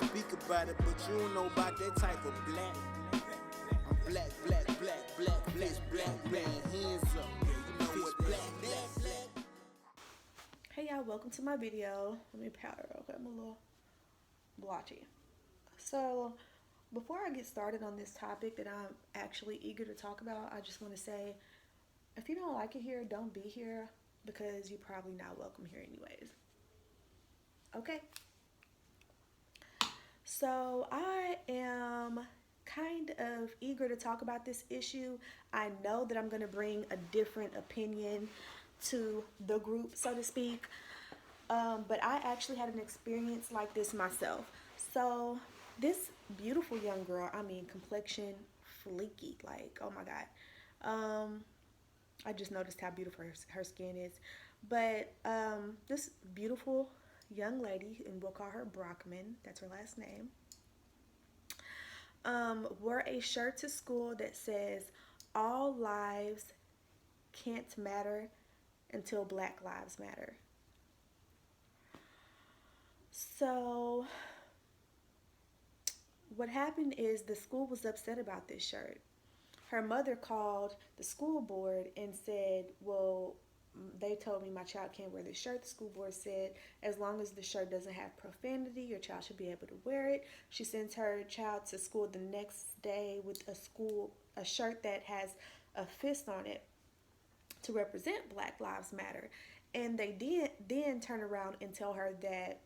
Speak about it, but you don't know about that type of black. I'm black, black, black, black, black, black, man, hands up. Yeah, you know what black, black, black. Hey y'all, welcome to my video. Let me powder real quick, I'm a little blotchy. So, before I get started on this topic that I'm actually eager to talk about, I just want to say, if you don't like it here, don't be here because you're probably not welcome here anyways. Okay? So, I am kind of eager to talk about this issue. I know that I'm going to bring a different opinion to the group, so to speak. But I actually had an experience like this myself. So this beautiful young girl, I mean complexion fleeky, like oh my god. I just noticed how beautiful her skin is. But this beautiful young lady, and we'll call her Brockman, that's her last name, wore a shirt to school that says, "All lives can't matter until Black Lives Matter." So what happened is the school was upset about this shirt. Her mother called the school board and said, well, they told me my child can't wear this shirt. The school board said, as long as the shirt doesn't have profanity, your child should be able to wear it. She sends her child to school the next day with a shirt that has a fist on it to represent Black Lives Matter. And they did then turn around and tell her that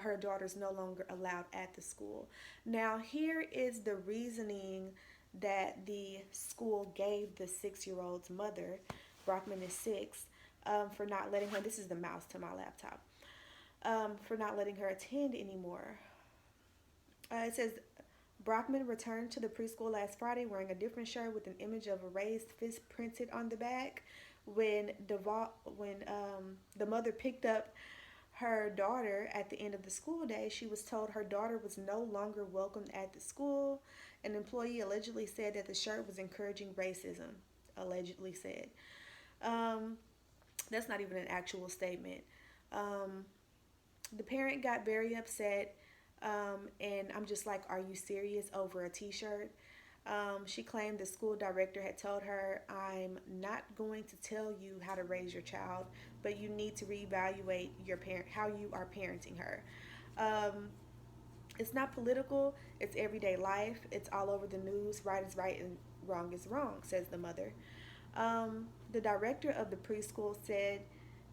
her daughter's no longer allowed at the school. Now, here is the reasoning that the school gave the 6-year-old's mother, Brockman is 6, for not letting her, this is the mouse to my laptop, for not letting her attend anymore. It says, Brockman returned to the preschool last Friday wearing a different shirt with an image of a raised fist printed on the back. When the mother picked up her daughter at the end of the school day, she was told her daughter was no longer welcomed at the school. An employee allegedly said that the shirt was encouraging racism. Allegedly said. That's not even an actual statement. The parent got very upset, and I'm just like, are you serious over a t-shirt? She claimed the school director had told her, I'm not going to tell you how to raise your child, but you need to reevaluate how you are parenting her. It's not political, it's everyday life. It's all over the news. Right is right and wrong is wrong, says the mother. The director of the preschool said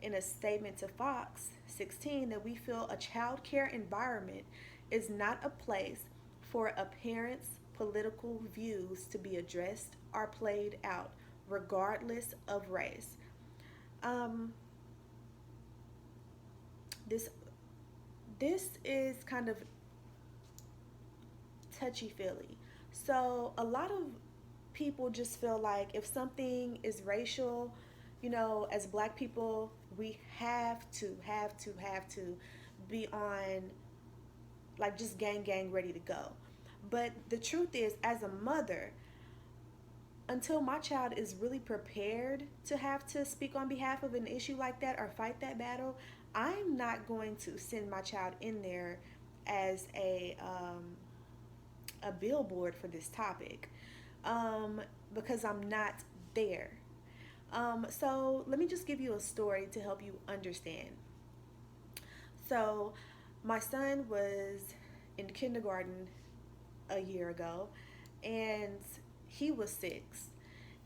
in a statement to Fox 16 that we feel a child care environment is not a place for a parent's political views to be addressed or played out, regardless of race. Um, this this is kind of touchy feely. So a lot of people just feel like if something is racial, as black people, we have to be on like just gang ready to go. But the truth is, as a mother, until my child is really prepared to have to speak on behalf of an issue like that or fight that battle, I'm not going to send my child in there as a billboard for this topic, because I'm not there. So let me just give you a story to help you understand. So my son was in kindergarten a year ago, and he was 6.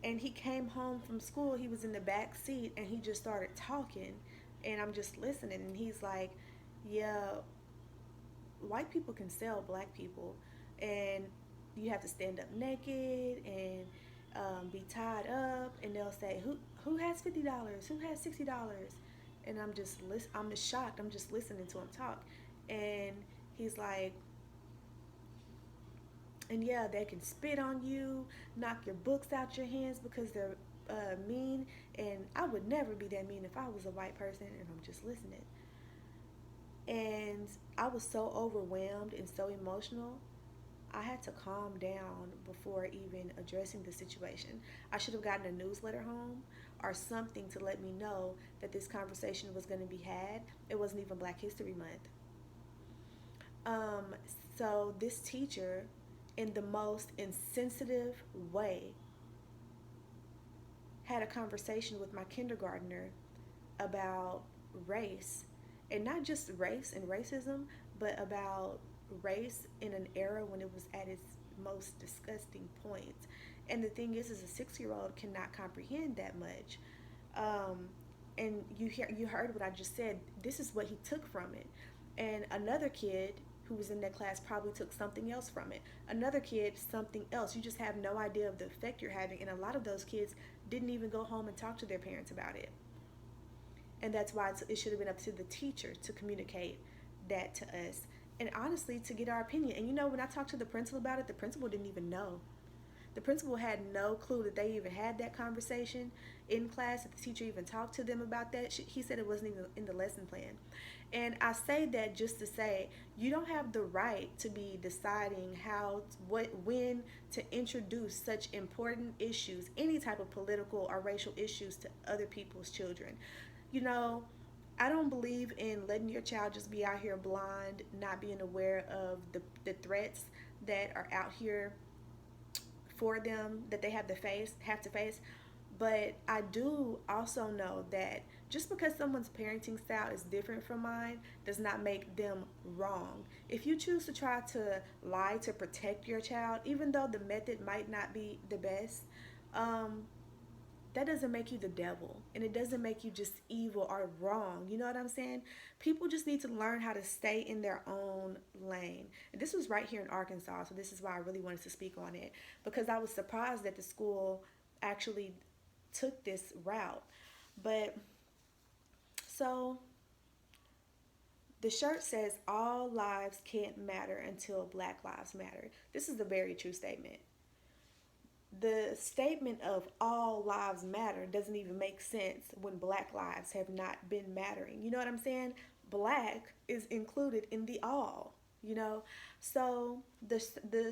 And he came home from school, he was in the back seat, and he just started talking. And I'm just listening, and he's like, yeah, white people can sell black people, and you have to stand up naked and be tied up, and they'll say, who has $50, who has $60, and I'm just shocked. I'm just listening to him talk, and he's like, and yeah, they can spit on you, knock your books out your hands because they're mean, and I would never be that mean if I was a white person. And I'm just listening, and I was so overwhelmed and so emotional. I had to calm down before even addressing the situation. I should have gotten a newsletter home or something to let me know that this conversation was going to be had. It wasn't even Black History Month. So this teacher, in the most insensitive way, had a conversation with my kindergartner about race, and not just race and racism, but about race in an era when it was at its most disgusting point. And the thing is a 6-year-old cannot comprehend that much. Um, and you heard what I just said. This is what he took from it. And another kid who was in that class probably took something else from it. Another kid, something else. You just have no idea of the effect you're having. And a lot of those kids didn't even go home and talk to their parents about it. And that's why it should have been up to the teacher to communicate that to us. And honestly, to get our opinion. And when I talked to the principal about it, the principal didn't even know. The principal had no clue that they even had that conversation in class, that the teacher even talked to them about that. He said it wasn't even in the lesson plan. And I say that just to say, you don't have the right to be deciding when to introduce such important issues, any type of political or racial issues, to other people's children. You know, I don't believe in letting your child just be out here blind, not being aware of the threats that are out here for them, that they have to face. But I do also know that just because someone's parenting style is different from mine does not make them wrong. If you choose to try to lie to protect your child, even though the method might not be the best, um, that doesn't make you the devil, and it doesn't make you just evil or wrong. You know what I'm saying? People just need to learn how to stay in their own lane. And this was right here in Arkansas, so this is why I really wanted to speak on it, because I was surprised that the school actually took this route. But so the shirt says all lives can't matter until Black Lives Matter. This is a very true statement. The statement of all lives matter doesn't even make sense when Black lives have not been mattering. You know what I'm saying? Black is included in the all, you know? So the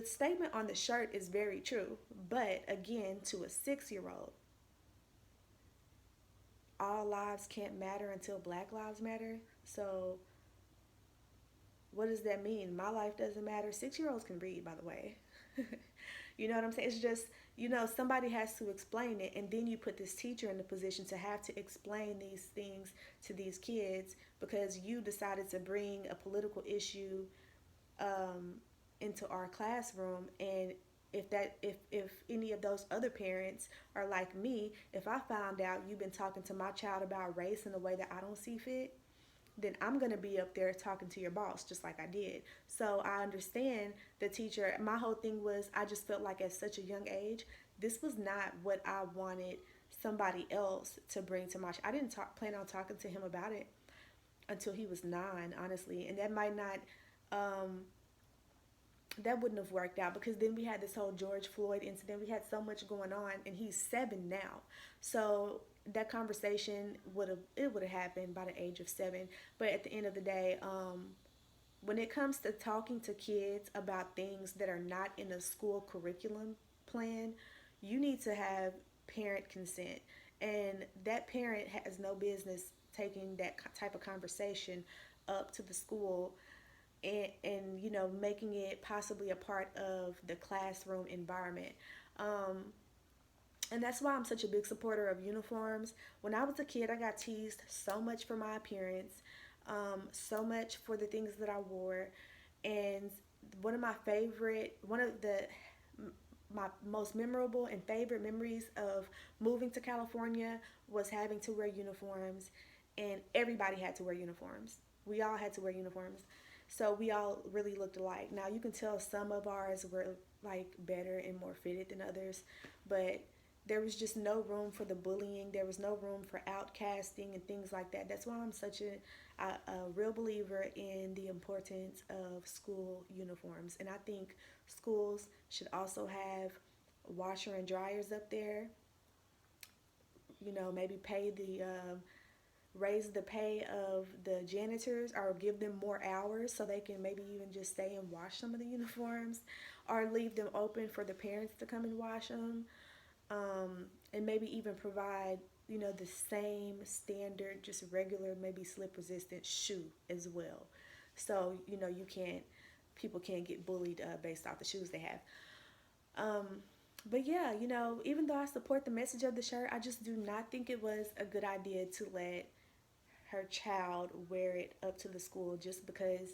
statement on the shirt is very true. But again, to a 6-year-old, all lives can't matter until Black lives matter. So what does that mean? My life doesn't matter. 6-year-olds can read, by the way. You know what I'm saying? It's just, somebody has to explain it. And then you put this teacher in the position to have to explain these things to these kids because you decided to bring a political issue into our classroom. And if any of those other parents are like me, if I found out you've been talking to my child about race in a way that I don't see fit, then I'm going to be up there talking to your boss just like I did. So I understand the teacher. My whole thing was I just felt like at such a young age, this was not what I wanted somebody else to bring to my child. I didn't plan on talking to him about it until he was 9, honestly. And that might not, that wouldn't have worked out because then we had this whole George Floyd incident. We had so much going on, and he's 7 now. So that conversation would have happened by the age of 7. But at the end of the day, when it comes to talking to kids about things that are not in a school curriculum plan, you need to have parent consent, and that parent has no business taking that type of conversation up to the school and making it possibly a part of the classroom environment. And that's why I'm such a big supporter of uniforms. When I was a kid, I got teased so much for my appearance, so much for the things that I wore. And one of my most memorable and favorite memories of moving to California was having to wear uniforms, and everybody had to wear uniforms. We all had to wear uniforms. So we all really looked alike. Now you can tell some of ours were like better and more fitted than others, but there was just no room for the bullying. There was no room for outcasting and things like that. That's why I'm such a real believer in the importance of school uniforms. And I think schools should also have washer and dryers up there. Maybe raise the pay of the janitors or give them more hours so they can maybe even just stay and wash some of the uniforms, or leave them open for the parents to come and wash them. And maybe even provide, the same standard, just regular, maybe slip resistant shoe as well. So, you can't people can't get bullied based off the shoes they have. But yeah, even though I support the message of the shirt, I just do not think it was a good idea to let her child wear it up to the school, just because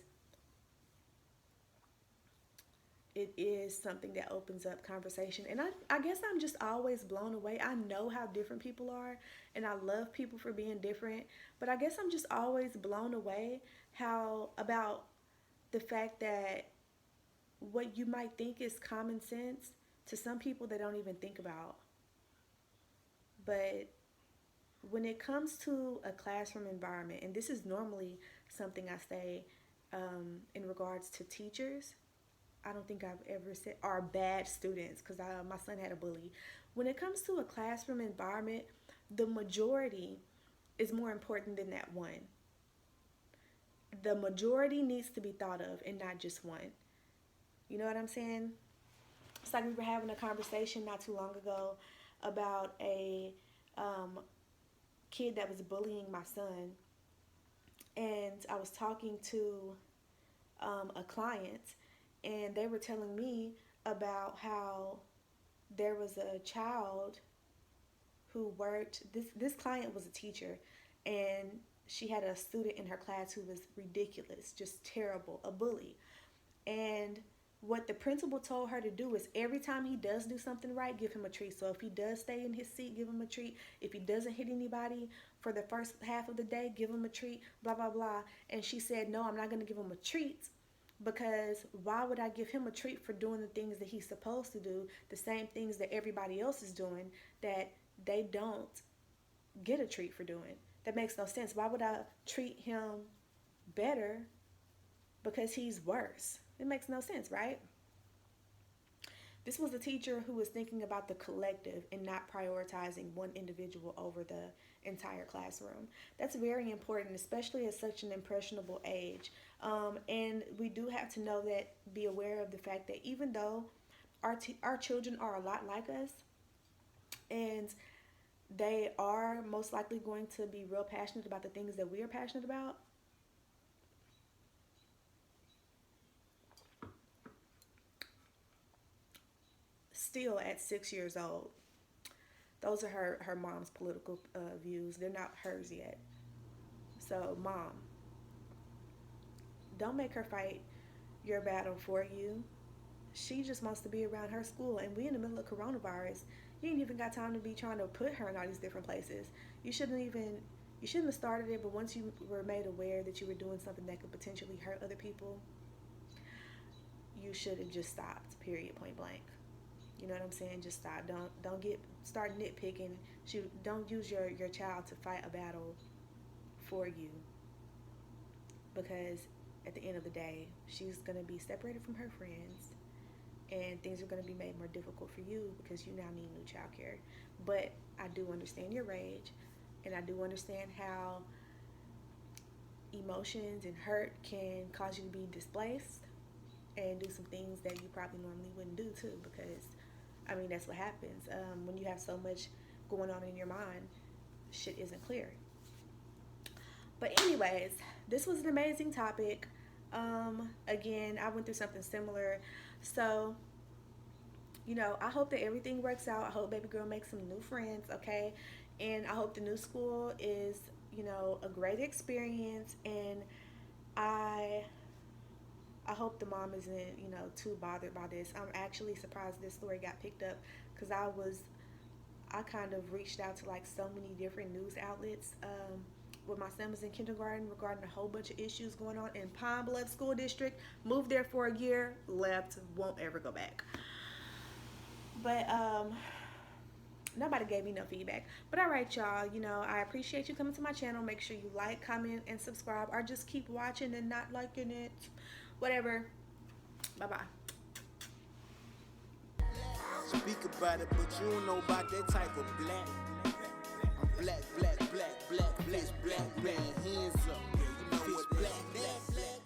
it is something that opens up conversation. And I guess I'm just always blown away. I know how different people are, and I love people for being different, but I guess I'm just always blown away about the fact that what you might think is common sense, to some people they don't even think about. But when it comes to a classroom environment, and this is normally something I say in regards to teachers, I don't think I've ever said are bad students, because my son had a bully. When it comes to a classroom environment, the majority is more important than that one. The majority needs to be thought of, and not just one. You know what I'm saying? It's like we were having a conversation not too long ago about a kid that was bullying my son, and I was talking to a client, and they were telling me about how there was a child who worked. This client was a teacher, and she had a student in her class who was ridiculous, just terrible, a bully. And what the principal told her to do is every time he does do something right, give him a treat. So if he does stay in his seat, give him a treat. If he doesn't hit anybody for the first half of the day, give him a treat, blah, blah, blah. And she said, no, I'm not going to give him a treat, because why would I give him a treat for doing the things that he's supposed to do, the same things that everybody else is doing that they don't get a treat for doing? That makes no sense. Why would I treat him better because he's worse? It makes no sense, right? This was a teacher who was thinking about the collective and not prioritizing one individual over the entire classroom. That's very important, especially at such an impressionable age. And we do have to know that, be aware of the fact that even though our children are a lot like us, and they are most likely going to be real passionate about the things that we are passionate about, still at 6 years old, those are her mom's political views. They're not hers yet. So, mom, don't make her fight your battle for you. She just wants to be around her school, and we in the middle of coronavirus. You ain't even got time to be trying to put her in all these different places. You shouldn't have started it, but once you were made aware that you were doing something that could potentially hurt other people, you should have just stopped, period, point blank. You know what I'm saying? Just stop. Don't start nitpicking. Don't use your child to fight a battle for you, because at the end of the day, she's going to be separated from her friends, and things are going to be made more difficult for you because you now need new child care. But I do understand your rage, and I do understand how emotions and hurt can cause you to be displaced and do some things that you probably normally wouldn't do too, because that's what happens when you have so much going on in your mind. Shit isn't clear. But anyways, this was an amazing topic. Again, I went through something similar. So, I hope that everything works out. I hope baby girl makes some new friends, okay? And I hope the new school is, a great experience. And I hope the mom isn't, too bothered by this. I'm actually surprised this story got picked up, because I kind of reached out to like so many different news outlets when my son was in kindergarten regarding a whole bunch of issues going on in Pine Bluff School District. Moved there for a year, left, won't ever go back. But nobody gave me no feedback. But all right, y'all, I appreciate you coming to my channel. Make sure you like, comment, and subscribe, or just keep watching and not liking it. Whatever. Bye-bye. Speak about it, but you don't know about that type of black. I'm black, black, black, black, black, black, man, hands up. Yeah, you know what black, black, black.